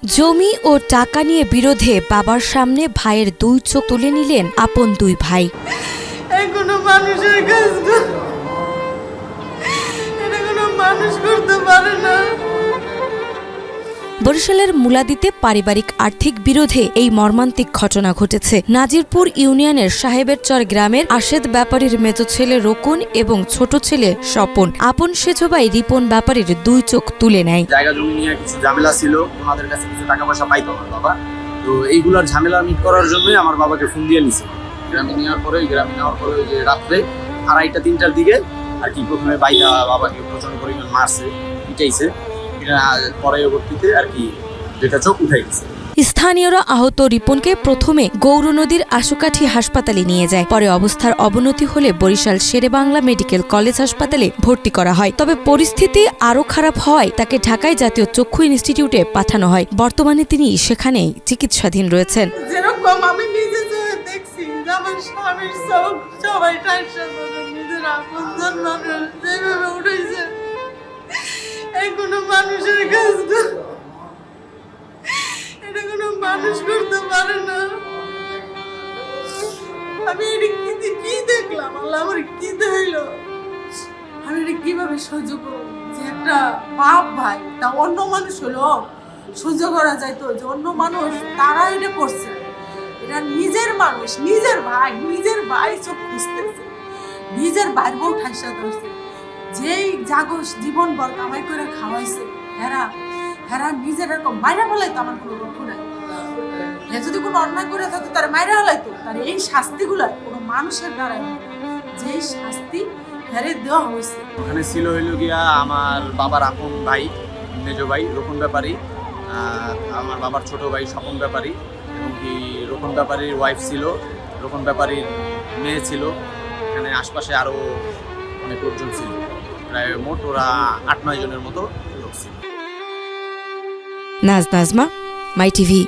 জমি ও টাকা নিয়ে বিরোধে বাবার সামনে ভাইয়ের দুই চোখ তুলে নিলেন আপন দুই ভাই। কোনো মানুষের কাজ এটা কোনো মানুষ করতে পারে না। বরিশালের মুলাদিতে পারিবারিক আর্থিক বিরোধে এই মর্মান্তিক ঘটনা ঘটেছে। নাজিরপুর ইউনিয়নের সাহেবেরচর গ্রামের আশেদ ব্যাপারীর মেজো ছেলে রোকন এবং ছোট ছেলে স্বপন আপন সেজ ভাই রিপন ব্যাপারীর দুই চোখ তুলে নেয়। জায়গা জমি নিয়ে কিছু ঝামেলা ছিল, ওনাদের কাছে কিছু টাকা পয়সা পাইতো আমার বাবা। তো এইগুলোর ঝামেলা মিট করার জন্যই আমার বাবাকে ফোন দিয়ে নিছে। গ্রামে নেওয়ার পরে ওই যে রাত্রে 2:30-3টার দিকে আর কি প্রথমে বাইরা বাবাকে প্রচন্ড পরিমাণ মারছে, পিটাইছে। পরবর্তীতে আর কি যেটা চোখ উঠাই গেছে। স্থানীয়রা আহত রিপনকে প্রথমে গৌর নদীর আশুকাঠি হাসপাতালে নিয়ে যায়। পরে অবস্থার অবনতি হলে বরিশাল শেরেবাংলা মেডিকেল কলেজ হাসপাতালে ভর্তি করা হয়। তবে পরিস্থিতি আরও খারাপ হওয়ায় তাকে ঢাকায় জাতীয় চক্ষু ইনস্টিটিউটে পাঠানো হয়। বর্তমানে তিনি সেখানেই চিকিৎসাধীন রয়েছেন। যেরকম আমি নিজে দেখছি আমার স্বামীর চোখ সবাই নিজের আপনজন মানুষ যেভাবে উঠেছে, কোনো মানুষের কাজ এটা কোনো মানুষ করতে পারে না। আমি এটা কি দেখলাম, আল্লাহ আমার কি দেখল, আমি এটা কিভাবে সহ্য করব? যে একটা বাপ ভাই তা অন্য মানুষ হলো সহ্য করা যাইতো, যে অন্য মানুষ তারা এটা করছে। এটা নিজের মানুষ, নিজের ভাই চোখ খুঁজতেছে, নিজের ভাইয়ের বউ ঠাইসা ধরছে, যেই জাগস জীবন ভর কামাই করে খাওয়াইছে, হেরা নিজের এরকম মাইরা ফেলাইতো। আমার কোনো দুঃখ নাই, যদি কোনো অন্যায় করে থাকতো তার মাইরা ফেলাইতো। তার এই শাস্তিগুলো কোনো মানুষের দ্বারাই, যেই শাস্তি হেরে দেওয়া হয়েছে। ওখানে ছিল হইল গিয়া আমার বাবার আপন ভাই মেজো ভাই রোকন ব্যাপারী, আমার বাবার ছোট ভাই স্বপন ব্যাপারী, এবং কি রোকন ব্যাপারীর ওয়াইফ ছিল, রোকন ব্যাপারীর মেয়ে ছিল। এখানে আশপাশে আরও অনেক লোকজন ছিল, প্রায় মোট ওরা 8-9 জনের মতো লোক ছিল। নাজমা, মাই টিভি।